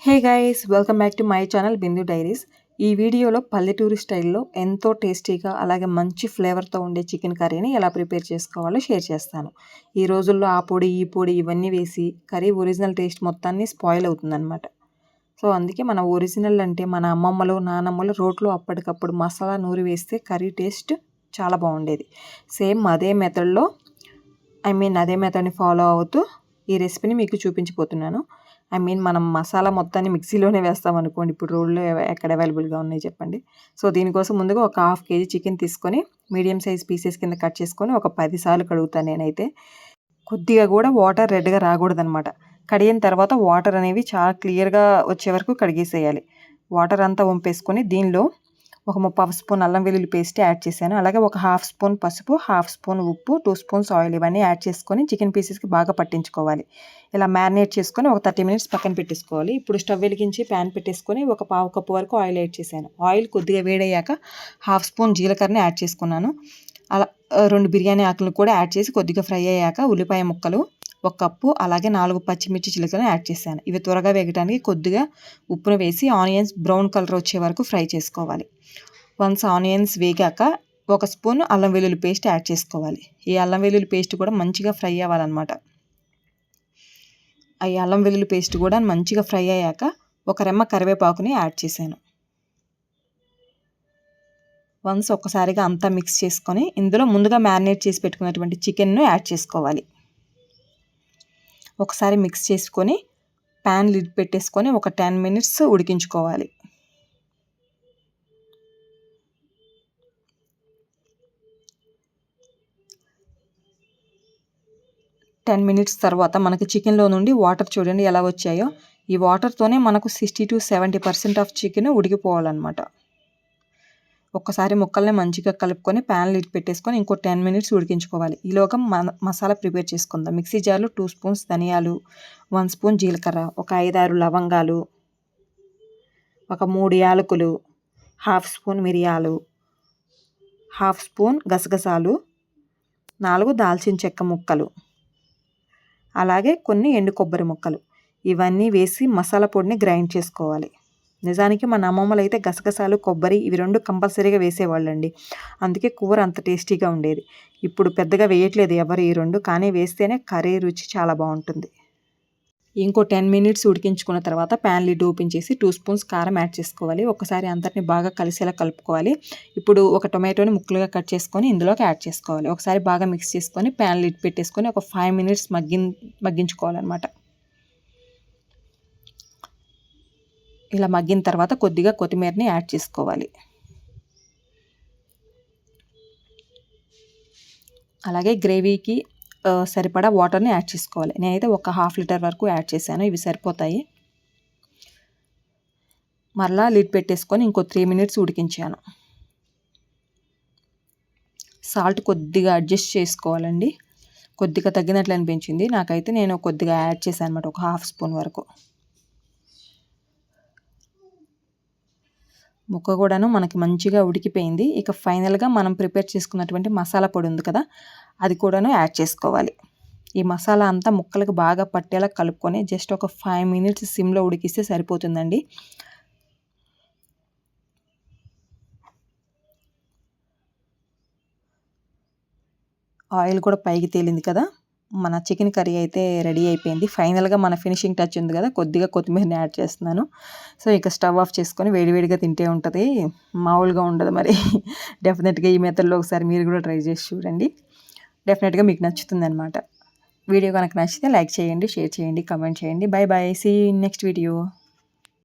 Hey guys, welcome back to my channel Bindu diaries. ఈ వీడియోలో పల్లెటూరి స్టైల్లో ఎంతో టేస్టీగా అలాగే మంచి ఫ్లేవర్తో ఉండే చికెన్ కర్రీని ఎలా ప్రిపేర్ చేసుకోవాలో షేర్ చేస్తాను. ఈ రోజుల్లో ఆ పొడి ఈ పొడి ఇవన్నీ వేసి కర్రీ ఒరిజినల్ టేస్ట్ మొత్తాన్ని స్పాయిల్ అవుతుందన్నమాట. సో అందుకే మన ఒరిజినల్ అంటే మన అమ్మమ్మలు నానమ్మలు రోట్లో అప్పటికప్పుడు మసాలా నూరి వేస్తే కర్రీ టేస్ట్ చాలా బాగుండేది. సేమ్ అదే మెథడ్లో అదే మెథడ్ని ఫాలో అవుతూ ఈ రెసిపీని మీకు చూపించిపోతున్నాను. మనం మసాలా మొత్తాన్ని మిక్సీలోనే వేస్తామనుకోండి. ఇప్పుడు రోల్లో ఎక్కడ అవైలబుల్గా ఉన్నాయి చెప్పండి. సో దీనికోసం ముందుగా ఒక 1/2 kg చికెన్ తీసుకొని మీడియం సైజ్ పీసెస్ కింద కట్ చేసుకొని ఒక 10 సార్లు కడుగుతాను నేనైతే. కొద్దిగా కూడా వాటర్ రెడ్గా రాకూడదనమాట. కడిగిన తర్వాత వాటర్ అనేవి చాలా క్లియర్గా వచ్చే వరకు కడిగేసేయాలి. వాటర్ అంతా వంపేసుకొని దీనిలో ఒక 3/4 స్పూన్ అల్లం వెల్లుల్లి పేస్ట్ యాడ్ చేశాను. అలాగే ఒక 1/2 స్పూన్ పసుపు, 1/2 స్పూన్ ఉప్పు, 2 స్పూన్స్ ఆయిల్ ఇవన్నీ యాడ్ చేసుకొని చికెన్ పీసెస్కి బాగా పట్టించుకోవాలి. ఇలా మ్యారినేట్ చేసుకొని ఒక 30 మినిట్స్ పక్కన పెట్టేసుకోవాలి. ఇప్పుడు స్టవ్ వెలిగించి ప్యాన్ పెట్టేసుకొని ఒక 1/2 కప్పు వరకు ఆయిల్ యాడ్ చేశాను. ఆయిల్ కొద్దిగా వేడయ్యాక 1/2 స్పూన్ జీలకర్రని యాడ్ చేసుకున్నాను. అలా 2 బిర్యానీ ఆకులను కూడా యాడ్ చేసి కొద్దిగా ఫ్రై అయ్యాక ఉల్లిపాయ ముక్కలు 1 కప్పు అలాగే 4 పచ్చిమిర్చి చిలుకలను యాడ్ చేశాను. ఇవి త్వరగా వేగడానికి కొద్దిగా ఉప్పును వేసి ఆనియన్స్ బ్రౌన్ కలర్ వచ్చే వరకు ఫ్రై చేసుకోవాలి. వన్స్ ఆనియన్స్ వేగాక 1 స్పూన్ అల్లం వెల్లుల్లి పేస్ట్ యాడ్ చేసుకోవాలి. ఈ అల్లం వెల్లుల్లి పేస్ట్ కూడా మంచిగా ఫ్రై అవ్వాలన్నమాట. ఈ అల్లం వెల్లుల్లి పేస్ట్ కూడా మంచిగా ఫ్రై అయ్యాక ఒక రెమ్మ కరివేపాకుని యాడ్ చేశాను. వన్స్ ఒక్కసారిగా అంతా మిక్స్ చేసుకొని ఇందులో ముందుగా మ్యారినేట్ చేసి పెట్టుకున్నటువంటి చికెన్ను యాడ్ చేసుకోవాలి. ఒకసారి మిక్స్ చేసుకొని ప్యాన్ లిడ్ పెట్టేసుకొని ఒక 10 మినిట్స్ ఉడికించుకోవాలి. 10 మినిట్స్ తర్వాత మనకి చికెన్లో నుండి వాటర్ చూడండి ఎలా వచ్చాయో. ఈ వాటర్తోనే మనకు 60 to 70% ఆఫ్ చికెన్ ఉడికిపోవాలన్నమాట. ఒక్కసారి ముక్కల్ని మంచిగా కలుపుకొని ప్యాన్ లిడ్ పెట్టేసుకొని ఇంకో 10 మినిట్స్ ఉడికించుకోవాలి. ఈలోగా మసాలా ప్రిపేర్ చేసుకుందాం. మిక్సీ జార్లో 2 స్పూన్స్ ధనియాలు, 1 స్పూన్ జీలకర్ర, ఒక 5-6 లవంగాలు, ఒక 3 యాలకులు, 1/2 స్పూన్ మిరియాలు, 1/2 స్పూన్ గసగసాలు, 4 దాల్చిన చెక్క ముక్కలు, అలాగే కొన్ని ఎండు కొబ్బరి ముక్కలు ఇవన్నీ వేసి మసాలా పొడిని గ్రైండ్ చేసుకోవాలి. నిజానికి మన అమ్మమ్మలు అయితే గసగసాలు కొబ్బరి ఇవి 2 కంపల్సరీగా వేసేవాళ్ళండి. అందుకే కూర అంత టేస్టీగా ఉండేది. ఇప్పుడు పెద్దగా వేయట్లేదు ఎవరు ఈ 2, కానీ వేస్తేనే కర్రీ రుచి చాలా బాగుంటుంది. ఇంకో 10 మినిట్స్ ఉడికించుకున్న తర్వాత ప్యాన్ లిడ్ ఓపెన్ చేసి 2 స్పూన్స్ కారం యాడ్ చేసుకోవాలి. ఒకసారి అంతటిని బాగా కలిసేలా కలుపుకోవాలి. ఇప్పుడు ఒక టొమాటోని ముక్కలుగా కట్ చేసుకొని ఇందులోకి యాడ్ చేసుకోవాలి. ఒకసారి బాగా మిక్స్ చేసుకొని ప్యాన్ లిడ్ పెట్టేసుకొని ఒక 5 మినిట్స్ మగ్గించుకోవాలన్నమాట. ఇలా మగ్గిన తర్వాత కొద్దిగా కొత్తిమీరని యాడ్ చేసుకోవాలి. అలాగే గ్రేవీకి సరిపడా వాటర్ని యాడ్ చేసుకోవాలి. నేనైతే ఒక 1/2 లీటర్ వరకు యాడ్ చేశాను. ఇవి సరిపోతాయి. మరలా లిడ్ పెట్టేసుకొని ఇంకో 3 మినిట్స్ ఉడికించాను. సాల్ట్ కొద్దిగా అడ్జస్ట్ చేసుకోవాలండి. కొద్దిగా తగ్గినట్లు అనిపించింది నాకైతే. నేను కొద్దిగా యాడ్ చేశాను అనమాట, ఒక 1/2 స్పూన్ వరకు. ముక్క కూడాను మనకి మంచిగా ఉడికిపోయింది. ఇక ఫైనల్గా మనం ప్రిపేర్ చేసుకున్నటువంటి మసాలా పొడి ఉంది కదా, అది కూడాను యాడ్ చేసుకోవాలి. ఈ మసాలా అంతా ముక్కలకు బాగా పట్టేలా కలుపుకొని జస్ట్ ఒక 5 మినిట్స్ సిమ్లో ఉడికిస్తే సరిపోతుందండి. ఆయిల్ కూడా పైకి తేలింది కదా. మన చికెన్ కర్రీ అయితే రెడీ అయిపోయింది. ఫైనల్గా మన ఫినిషింగ్ టచ్ ఉంది కదా, కొద్దిగా కొత్తిమీరని యాడ్ చేస్తున్నాను. సో ఇక స్టవ్ ఆఫ్ చేసుకొని వేడివేడిగా తింటే ఉంటుంది, మామూలుగా ఉండదు మరి. డెఫినెట్గా ఈ మెథడ్లో ఒకసారి మీరు కూడా ట్రై చేసి చూడండి. డెఫినెట్గా మీకు నచ్చుతుంది అనమాట. వీడియో కనుక నచ్చితే లైక్ చేయండి, షేర్ చేయండి, కమెంట్ చేయండి. Bye bye, see you in next video.